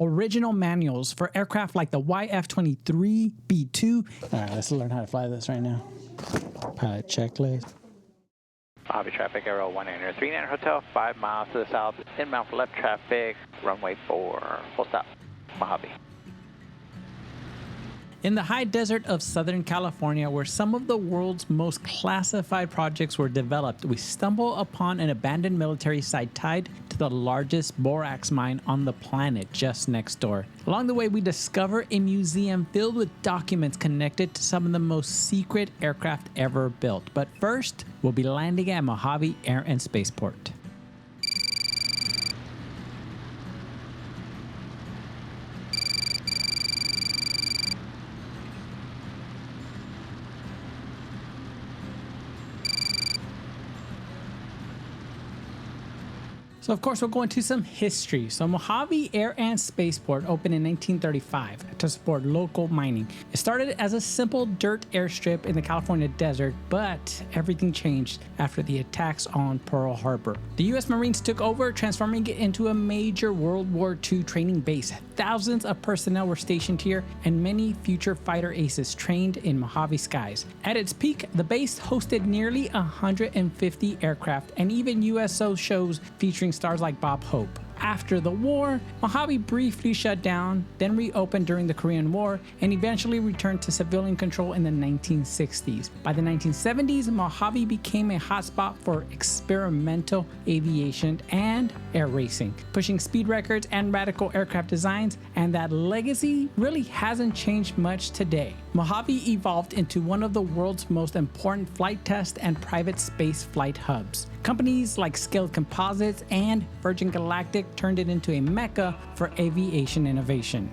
original manuals for aircraft like the YF-23, B-2. All right, let's learn how to fly this right now. Pilot checklist. Mojave traffic, Aero 139 Hotel, 5 miles to the south, inbound for left traffic, runway 4, full stop, Mojave. In the high desert of Southern California, where some of the world's most classified projects were developed, we stumble upon an abandoned military site tied to the largest borax mine on the planet just next door. Along the way, we discover a museum filled with documents connected to some of the most secret aircraft ever built. But first, we'll be landing at Mojave Air and Space Port. So of course we'll go into some history. So Mojave Air and Space Port opened in 1935 to support local mining. It started as a simple dirt airstrip in the California desert, but everything changed after the attacks on Pearl Harbor. The US Marines took over, transforming it into a major World War II training base. Thousands of personnel were stationed here, and many future fighter aces trained in Mojave skies. At its peak, the base hosted nearly 150 aircraft and even USO shows featuring stars like Bob Hope. After the war, Mojave briefly shut down, then reopened during the Korean War, and eventually returned to civilian control in the 1960s. By the 1970s, Mojave became a hotspot for experimental aviation and air racing, pushing speed records and radical aircraft designs, and that legacy really hasn't changed much today. Mojave evolved into one of the world's most important flight test and private space flight hubs. Companies like Scaled Composites and Virgin Galactic turned it into a mecca for aviation innovation.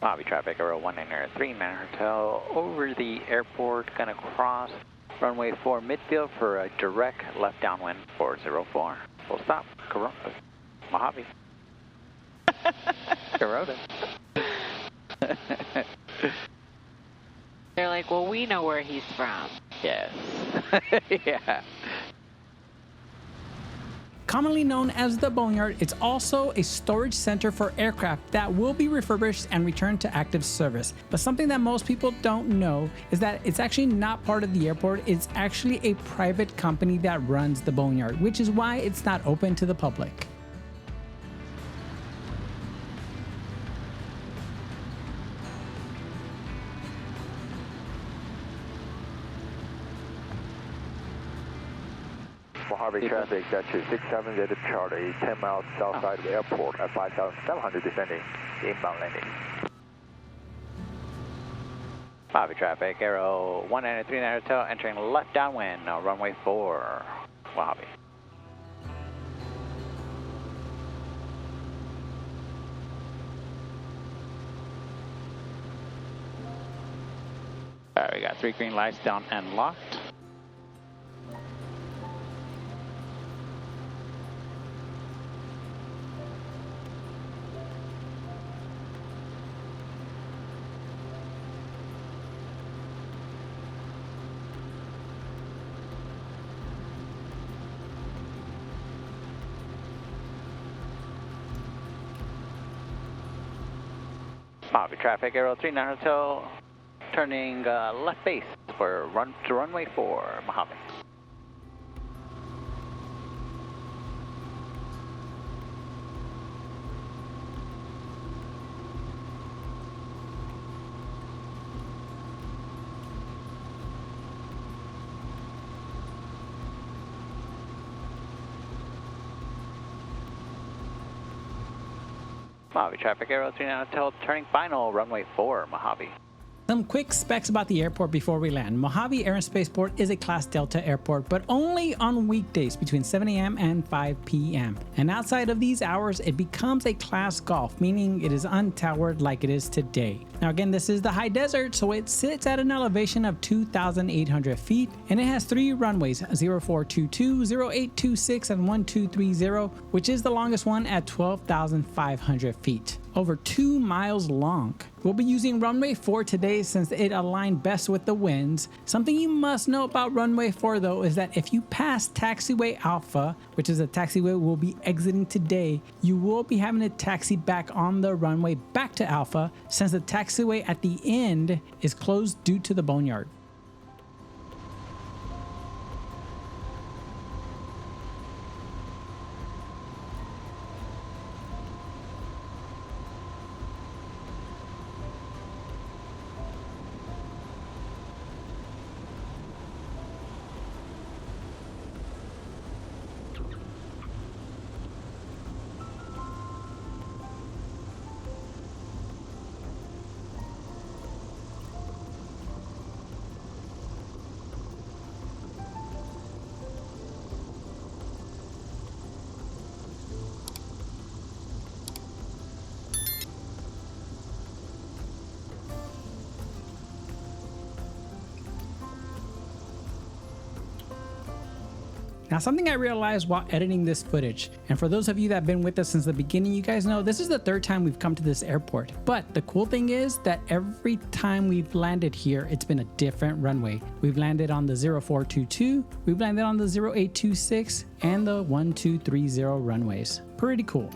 Mojave traffic, Aero 193 Manor Hotel, over the airport, gonna cross runway 4 midfield for a direct left downwind 404. Full stop, Corona, Mojave. Corona. They're like, well, we know where he's from. Yes. Yeah. Commonly known as the Boneyard, it's also a storage center for aircraft that will be refurbished and returned to active service. But something that most people don't know is that it's actually not part of the airport. It's actually a private company that runs the Boneyard, which is why it's not open to the public. Mojave traffic, that's 670 Charlie, 10 miles south side of the airport at 5,700 descending, inbound landing. Mojave traffic, Aero 193 Hotel, entering left downwind, runway 4, Mojave. Alright, we got 3 green lights down and locked. Mojave traffic, Aero 39 Hotel, turning left base for runway 4, Mojave. Mojave traffic, Aero 39 Hotel, turning final, runway 4, Mojave. Some quick specs about the airport before we land. Mojave Air Space Port is a Class Delta airport, but only on weekdays between 7 a.m. and 5 p.m. And outside of these hours, it becomes a Class Golf, meaning it is untowered like it is today. Now again, this is the high desert, so it sits at an elevation of 2,800 feet, and it has 3 runways, 0422, 0826, and 1230, which is the longest one at 12,500 feet. Over 2 miles long. We'll be using runway 4 today since it aligned best with the winds. Something you must know about runway 4 though is that if you pass taxiway Alpha, which is a taxiway we'll be exiting today, you will be having to taxi back on the runway back to Alpha since the taxiway at the end is closed due to the Boneyard. Now, something I realized while editing this footage, and for those of you that have been with us since the beginning, you guys know this is the 3rd time we've come to this airport. But the cool thing is that every time we've landed here, it's been a different runway. We've landed on the 0422, we've landed on the 0826, and the 1230 runways. Pretty cool.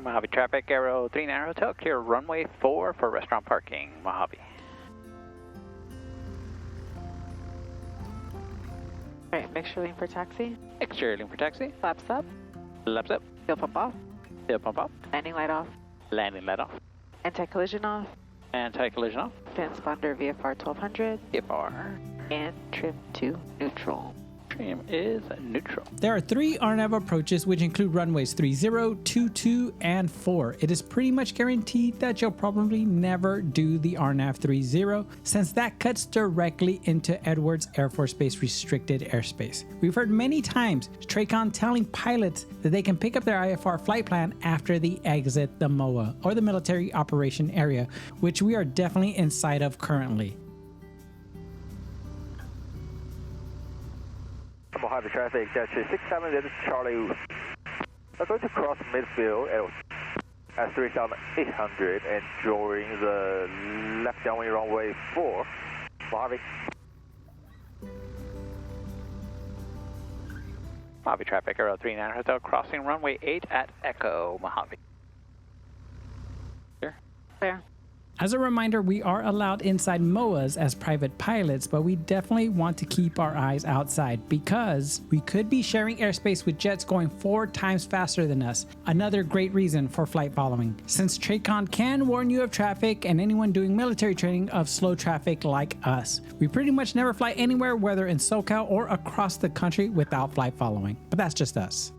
Mojave traffic, Aero 39 Hotel, clear runway 4 for restaurant parking, Mojave. Alright, mixture lane for taxi. Exterior lane for taxi. Flaps up. Flaps up. Fuel pump off. Fuel pump off. Landing light off. Landing light off. Anti-collision off. Anti-collision off. Transponder VFR 1200. VFR. And trim to neutral. Trim is neutral. There are 3 RNAV approaches, which include runways 30, 22, and 4. It is pretty much guaranteed that you'll probably never do the RNAV 30 since that cuts directly into Edwards Air Force Base restricted airspace. We've heard many times TRACON telling pilots that they can pick up their IFR flight plan after they exit the MOA or the military operation area, which we are definitely inside of currently. Mojave traffic, Dash 67, this is Charlie. We're going to cross midfield at 3,800 and join the left downwind runway 4, Mojave. Mojave traffic, Aero 39 Hotel, crossing runway 8 at Echo, Mojave. Clear? Clear. As a reminder, we are allowed inside MOAs as private pilots, but we definitely want to keep our eyes outside because we could be sharing airspace with jets going 4 times faster than us. Another great reason for flight following, since TRACON can warn you of traffic and anyone doing military training of slow traffic like us. We pretty much never fly anywhere, whether in SoCal or across the country, without flight following, but that's just us.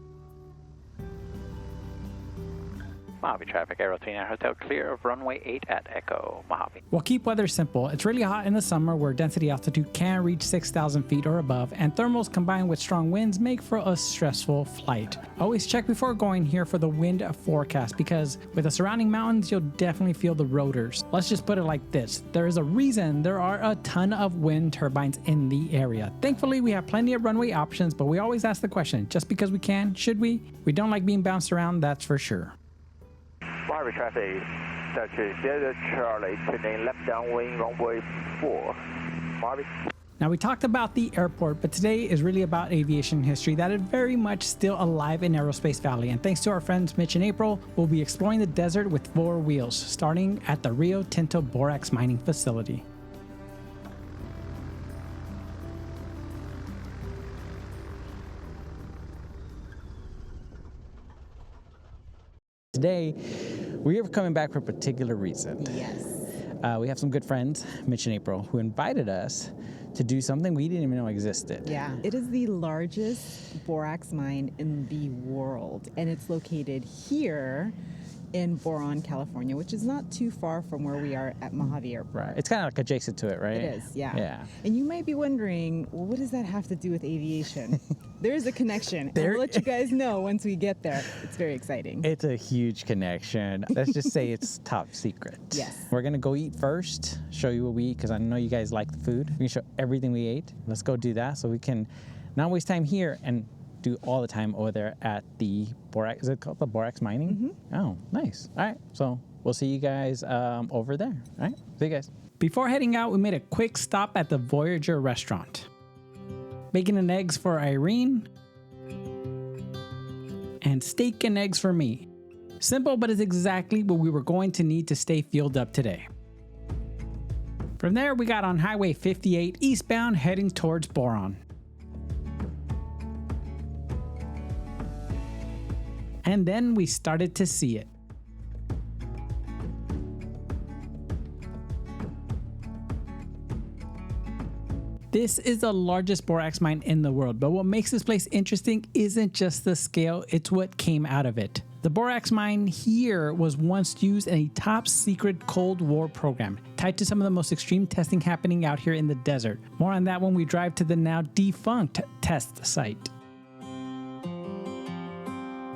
Mojave traffic, Aero 39 Hotel, clear of runway 8 at Echo, Mojave. We'll keep weather simple. It's really hot in the summer where density altitude can reach 6,000 feet or above, and thermals combined with strong winds make for a stressful flight. Always check before going here for the wind forecast because with the surrounding mountains, you'll definitely feel the rotors. Let's just put it like this. There is a reason there are a ton of wind turbines in the area. Thankfully, we have plenty of runway options, but we always ask the question, just because we can, should we? We don't like being bounced around, that's for sure. Mojave traffic, Dash 0 Charlie, turning left downwind runway 4, Mojave. Now, we talked about the airport, but today is really about aviation history that is very much still alive in Aerospace Valley. And thanks to our friends Mitch and April, we'll be exploring the desert with 4 wheels, starting at the Rio Tinto Borax mining facility. Today, we are coming back for a particular reason. Yes. We have some good friends, Mitch and April, who invited us to do something we didn't even know existed. Yeah, it is the largest borax mine in the world, and it's located here in Boron, California, which is not too far from where we are at Mojave Airport. Right. It's kind of like adjacent to it, right? It is, yeah. Yeah. And you might be wondering, well, what does that have to do with aviation? There is a connection. And we'll let you guys know once we get there. It's very exciting. It's a huge connection. Let's just say it's top secret. Yes. We're going to go eat first, show you what we eat, because I know you guys like the food. We can show everything we ate. Let's go do that so we can not waste time here and do all the time over there at the Borax. Is it called the Borax mining? Mm-hmm. Oh, nice. All right. So we'll see you guys over there. All right. See you guys. Before heading out, we made a quick stop at the Voyager restaurant. Bacon and eggs for Irene. And steak and eggs for me. Simple, but it's exactly what we were going to need to stay fueled up today. From there, we got on Highway 58 eastbound heading towards Boron. And then we started to see it. This is the largest borax mine in the world, but what makes this place interesting isn't just the scale, it's what came out of it. The borax mine here was once used in a top secret Cold War program, tied to some of the most extreme testing happening out here in the desert. More on that when we drive to the now defunct test site.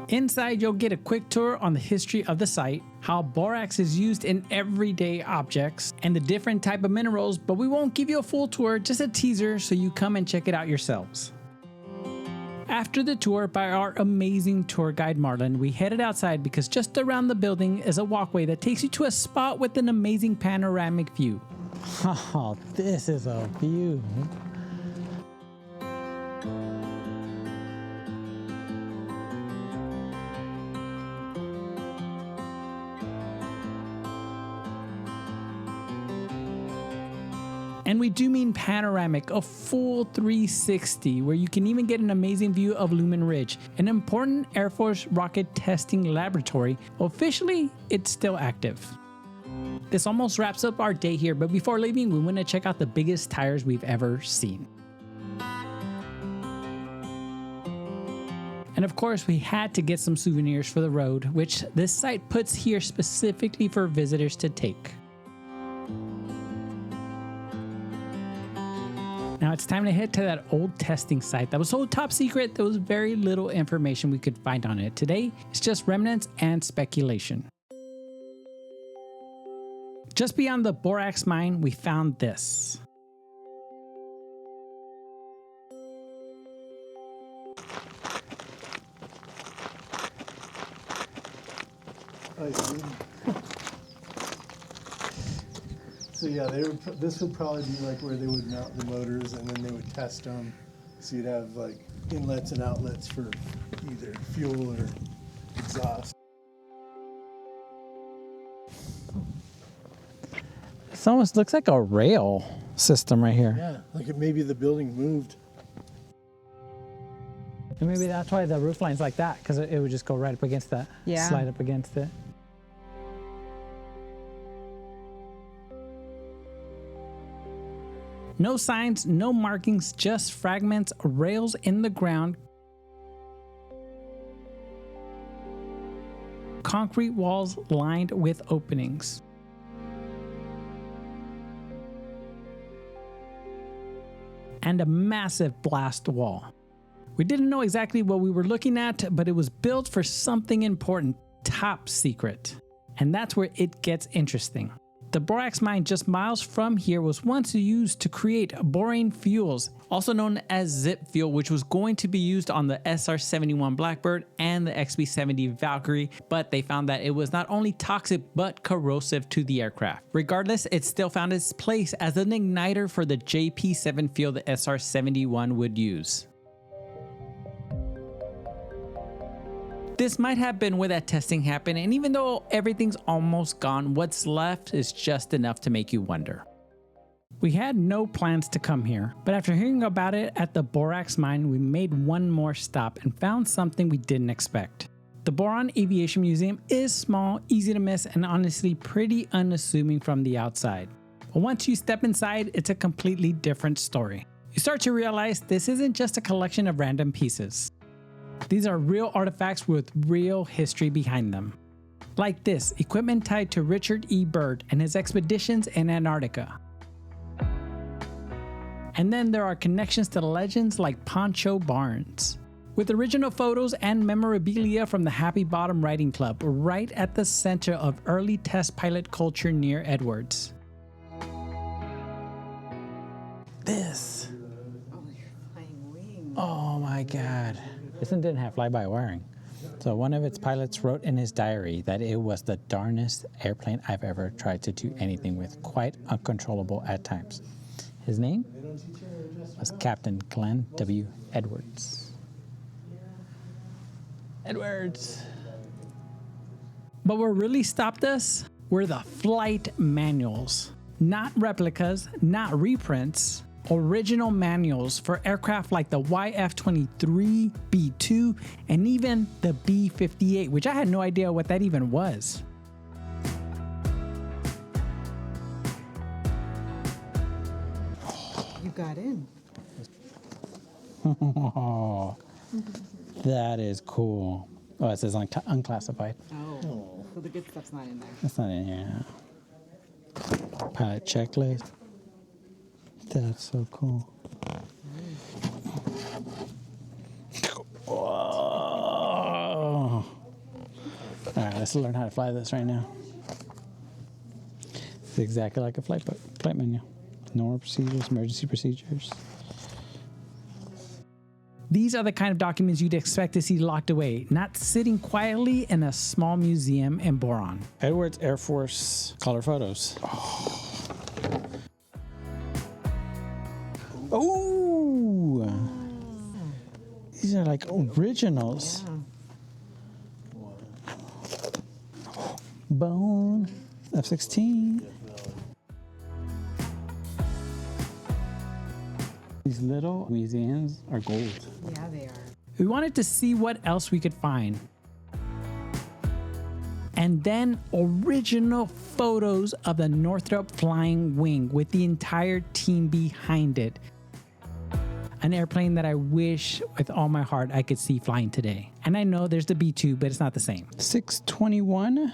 Inside, you'll get a quick tour on the history of the site, how borax is used in everyday objects, and the different type of minerals, but we won't give you a full tour, just a teaser so you come and check it out yourselves. After the tour by our amazing tour guide Marlon, we headed outside because just around the building is a walkway that takes you to a spot with an amazing panoramic view. Oh, this is a view. And we do mean panoramic, a full 360, where you can even get an amazing view of Lumen Ridge, an important Air Force rocket testing laboratory. Officially, it's still active. This almost wraps up our day here, but before leaving, we want to check out the biggest tires we've ever seen. And of course, we had to get some souvenirs for the road, which this site puts here specifically for visitors to take. Now it's time to head to that old testing site that was so top secret there was very little information we could find on it. Today, it's just remnants and speculation. Just beyond the borax mine, we found this. So yeah, this would probably be like where they would mount the motors and then they would test them. So you'd have like inlets and outlets for either fuel or exhaust. This almost looks like a rail system right here. Yeah, like maybe the building moved. And maybe that's why the roof line's like that, because it would just go right up against that. Yeah. Slide up against it. No signs, no markings, just fragments, rails in the ground, concrete walls lined with openings. And a massive blast wall. We didn't know exactly what we were looking at, but it was built for something important, top secret. And that's where it gets interesting. The borax mine just miles from here was once used to create boron fuels, also known as zip fuel, which was going to be used on the SR-71 Blackbird and the XB-70 Valkyrie, but they found that it was not only toxic but corrosive to the aircraft. Regardless, it still found its place as an igniter for the JP-7 fuel the SR-71 would use. This might have been where that testing happened, and even though everything's almost gone, what's left is just enough to make you wonder. We had no plans to come here, but after hearing about it at the borax mine, we made one more stop and found something we didn't expect. The Boron Aviation Museum is small, easy to miss, and honestly pretty unassuming from the outside. But once you step inside, it's a completely different story. You start to realize this isn't just a collection of random pieces. These are real artifacts with real history behind them. Like this, equipment tied to Richard E. Byrd and his expeditions in Antarctica. And then there are connections to legends like Poncho Barnes, with original photos and memorabilia from the Happy Bottom Riding Club right at the center of early test pilot culture near Edwards. This. Oh, you're flying wings. Oh my God. This one didn't have fly-by wiring. So one of its pilots wrote in his diary that it was the darnest airplane I've ever tried to do anything with, quite uncontrollable at times. His name was Captain Glenn W. Edwards. Edwards. But what really stopped us were the flight manuals. Not replicas, not reprints, original manuals for aircraft like the YF-23, B-2, and even the B-58, which I had no idea what that even was. You got in. Oh, that is cool. Oh, it says unclassified. Oh, so the good stuff's not in there. That's not in here. Pilot checklist. That's so cool. Whoa. All right, let's learn how to fly this right now. It's exactly like a flight menu. Normal procedures, emergency procedures. These are the kind of documents you'd expect to see locked away, not sitting quietly in a small museum in Boron. Edwards Air Force color photos. Oh! These are like originals. Yeah. Bone F-16. These little museums are gold. Yeah, they are. We wanted to see what else we could find. And then original photos of the Northrop Flying Wing with the entire team behind it. An airplane that I wish with all my heart I could see flying today. And I know there's the B-2, but it's not the same. 6/21,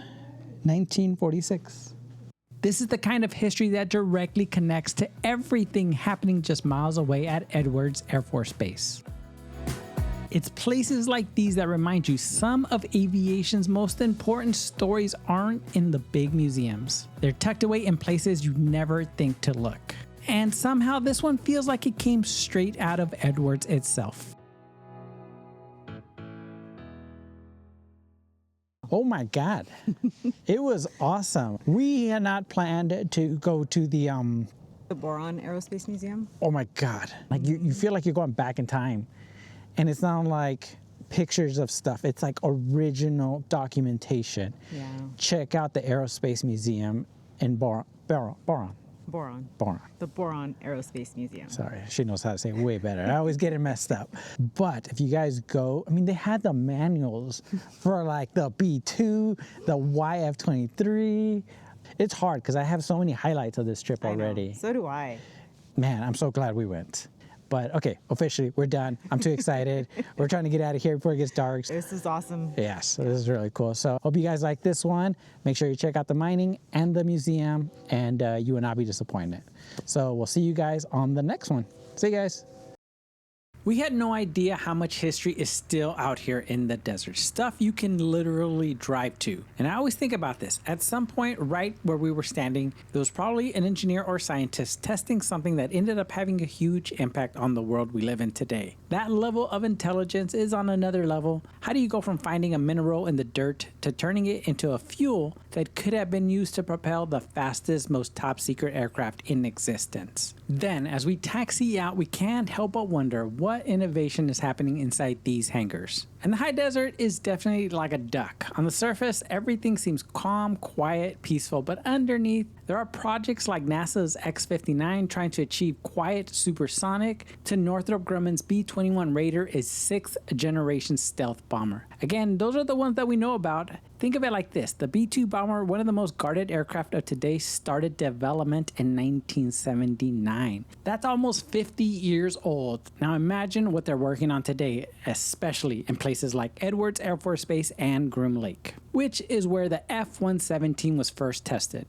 1946. This is the kind of history that directly connects to everything happening just miles away at Edwards Air Force Base. It's places like these that remind you some of aviation's most important stories aren't in the big museums. They're tucked away in places you never think to look. And somehow this one feels like it came straight out of Edwards itself. Oh my God. It was awesome. We had not planned to go to the Boron Aerospace Museum? oh my God. Like you feel like you're going back in time. And it's not like pictures of stuff. It's like original documentation. Yeah. Check out the Aerospace Museum in Boron. Boron. Boron. The Boron Aerospace Museum. Sorry, she knows how to say it way better. I always get it messed up. But if you guys go, I mean, they had the manuals for like the B-2, the YF-23. It's hard because I have so many highlights of this trip already. So do I. Man, I'm so glad we went. But okay, officially, we're done. I'm too excited. We're trying to get out of here before it gets dark. This is awesome. Yes, this is really cool. So hope you guys like this one. Make sure you check out the mining and the museum, and you will not be disappointed. So we'll see you guys on the next one. See you guys. We had no idea how much history is still out here in the desert. Stuff you can literally drive to. And I always think about this. At some point right where we were standing, there was probably an engineer or scientist testing something that ended up having a huge impact on the world we live in today. That level of intelligence is on another level. How do you go from finding a mineral in the dirt to turning it into a fuel that could have been used to propel the fastest, most top secret aircraft in existence? Then, as we taxi out, we can't help but wonder what what innovation is happening inside these hangars. And the high desert is definitely like a duck. On the surface, everything seems calm, quiet, peaceful, but underneath, there are projects like NASA's X-59 trying to achieve quiet supersonic, to Northrop Grumman's B-21 Raider is 6th generation stealth bomber. Again, those are the ones that we know about. Think of it like this. The B-2 bomber, one of the most guarded aircraft of today, started development in 1979. That's almost 50 years old. Now imagine what they're working on today, especially in places like Edwards Air Force Base and Groom Lake, which is where the F-117 was first tested.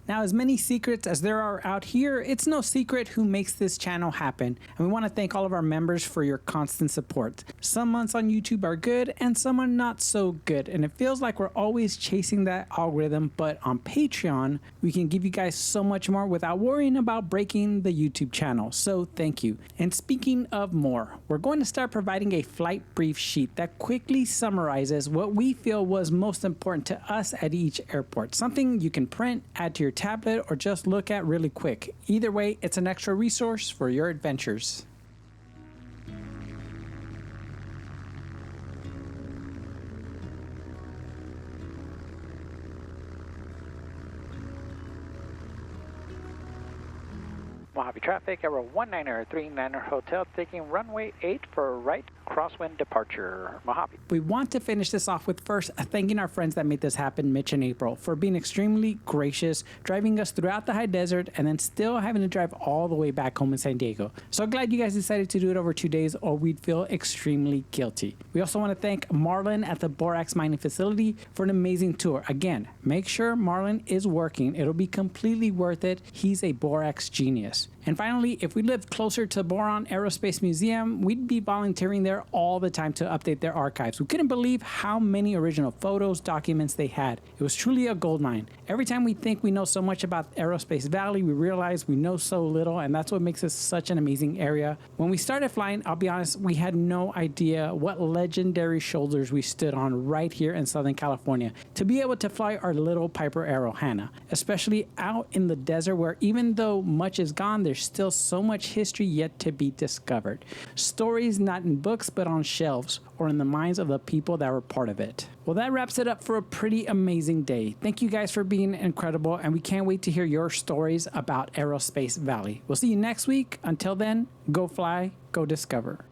Now, as many secrets as there are out here, it's no secret who makes this channel happen. And we want to thank all of our members for your constant support. Some months on YouTube are good and some are not so good. And it feels like we're always chasing that algorithm. But on Patreon, we can give you guys so much more without worrying about breaking the YouTube channel. So thank you. And speaking of more, we're going to start providing a flight brief sheet that quickly summarizes what we feel was most important to us at each airport. Something you can print, add to your tablet, or just look at really quick. Either way, it's an extra resource for your adventures. Mojave traffic, Aero 19039 Hotel, taking runway 8 for right crosswind departure, Mojave. We want to finish this off with first thanking our friends that made this happen, Mitch and April, for being extremely gracious, driving us throughout the high desert, and then still having to drive all the way back home in San Diego. So glad you guys decided to do it over 2 days, or we'd feel extremely guilty. We also want to thank Marlon at the Borax mining facility for an amazing tour. Again, make sure Marlon is working. It'll be completely worth it. He's a Borax genius. And finally, if we lived closer to Boron Aerospace Museum, we'd be volunteering there all the time to update their archives. We couldn't believe how many original photos, documents they had. It was truly a goldmine. Every time we think we know so much about Aerospace Valley, we realize we know so little, and that's what makes it such an amazing area. When we started flying, I'll be honest, we had no idea what legendary shoulders we stood on right here in Southern California to be able to fly our little Piper Arrow Hannah, especially out in the desert where even though much is gone, there's still so much history yet to be discovered. Stories not in books, but on shelves or in the minds of the people that were part of it. Well, that wraps it up for a pretty amazing day. Thank you guys for being incredible, and we can't wait to hear your stories about Aerospace Valley. We'll see you next week. Until then, go fly, go discover.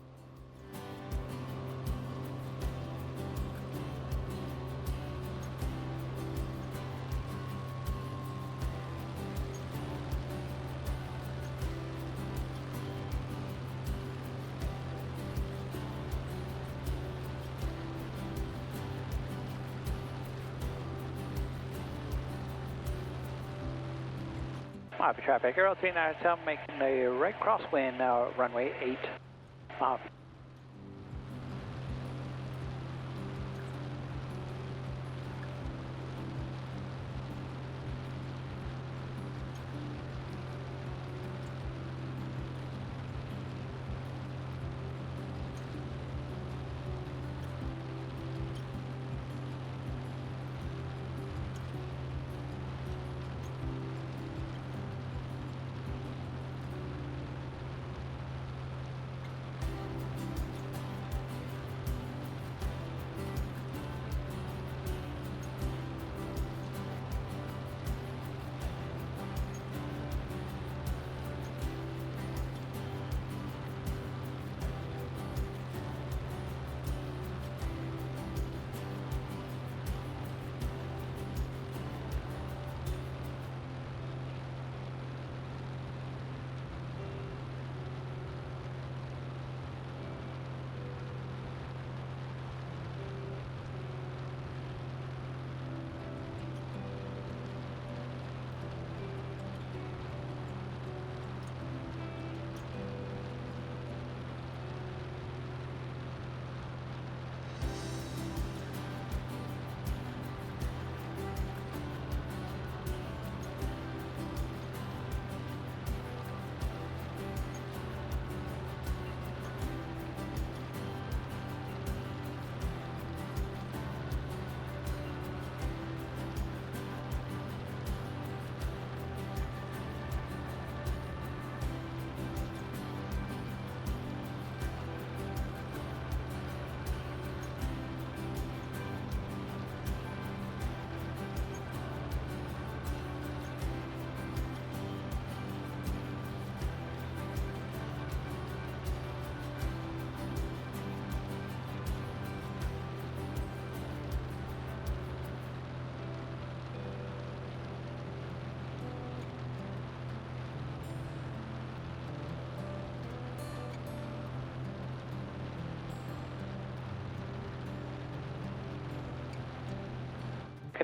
Mojave traffic, Aero 39 Hotel, making a right crosswind, runway 8, Mojave.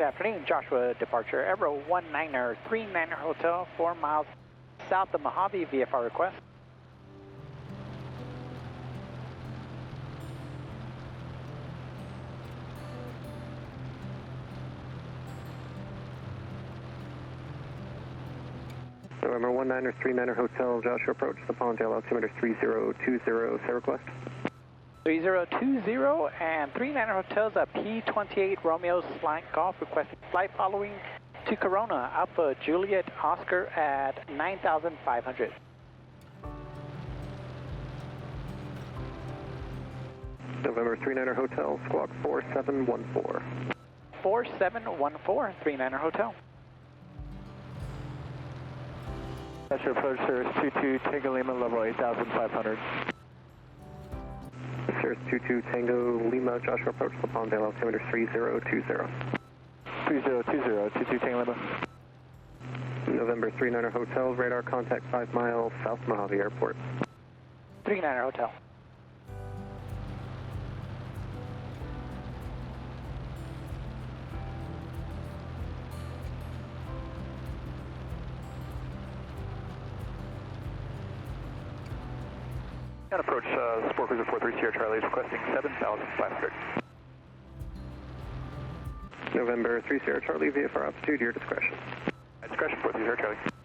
Good afternoon, Joshua, departure, Aero 19039 Hotel, 4 miles south of Mojave, VFR request. November 19039 Hotel, Joshua approach the Palmdale altimeter 3020, set request. 3020 and 39 Hotels at P28 Romeo Slant Golf requesting flight following to Corona, Alpha Juliet Oscar at 9,500. November 39 Hotel, squawk 4714. 4714, 39 Hotel. That's your approach service 22 Tango Lima, level 8,500. Cirrus 22 Tango Lima, Joshua approach the Palmdale altimeter 3020. 3020, 22 Tango Lima. November 39 Hotel, radar contact 5 miles south Mojave Airport. 39 Hotel. And approach Sport Cruiser 43 Sierra Charlie is requesting 7,500. November 3 Sierra Charlie, VFR altitude, your discretion. Discretion 43 Sierra Charlie.